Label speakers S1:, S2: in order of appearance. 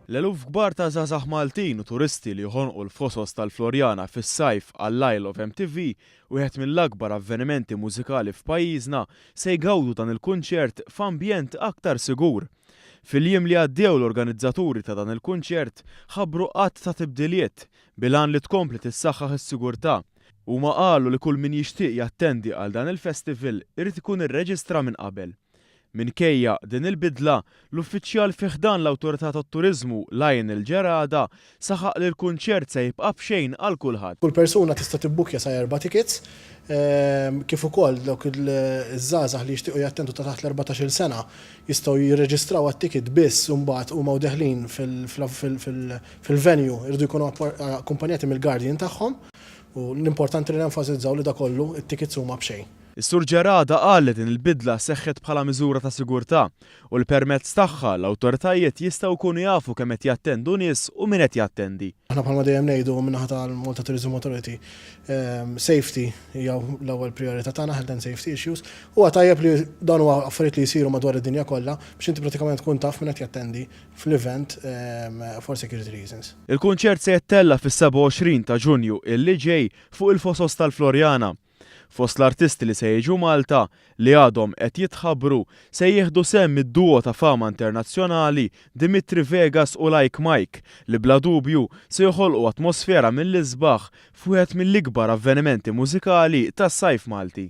S1: L-eluf kbar ta' żgħażagħ Maltin u turisti li jħonqu l-fosos tal-Florjana fis-sajf għall-Isle of MTV, wieħed mill-akbar avvenimenti mużikali f'pajjiżna, se jgawdu dan il-kunċert f'ambjent aktar sigur. Fil-jiem li għaddew l-organizzaturi ta' dan il-kunċert ħabbru qatt ta' tibdiliet bilan li tkompli tissaħħaħ is-sigurtà. Huma qalu li kull min jixtieq jattendi għal dan il-festival irid ikun irreġistra minn qabel. Minkejja din il-bidla, l-uffiċjal fih dan l-Awtorità tat-Turiżmu Lionel Ġerada saħaq li l-kunċert se jibqa' b'xejn għal kulħadd.
S2: Kull persuna tista' tibbukja sa 4 tickets, kif ukoll dawk iż-żgħażagħ li jixtiequ jattendu ta' taħt l-14-il sena jistgħu jirreġistraw għat-ticket biss u mbagħad huma deħlin fil-venue irdu jkunu akkumpanjati mill-guardian tagħhom u l-importanti li nenfasizzaw li da kollu it-tickets huma b'xejn.
S1: Is-Sur Ġerada qal li din il-bidla seħħet bħala miżura ta' sigurtà u l-permezz tagħha l-awtoritajiet jistgħu jkunu jafu kemm qed jattendu nies u min qed jattendi.
S2: Aħna bħalma dejjem ngħidu min-naħa tal-Malta Tourism Authority, safety hija l-ewwel priorità tagħna, health and safety issues. Huwa tajjeb li dan huwa affarijiet li jsiru madwar id-dinja kollha biex inti pratikament tkun taf min qed jattendi fl-event for security reasons.
S1: Il-kunċert se jittella fis-27 ta' Ġunju illi ġej fuq il-fosos tal-Florjana. Fost l-artisti li se jiġu Malta li għadhom qed jitħabbru se jieħdu semm id-duo ta' fama internazzjonali Dimitri Vegas u Like Mike li bla dubju se joħolqu atmosfera mill-isbaħ f'wieħed mill-ikbar avvenimenti mużikali tas-sajf Malti.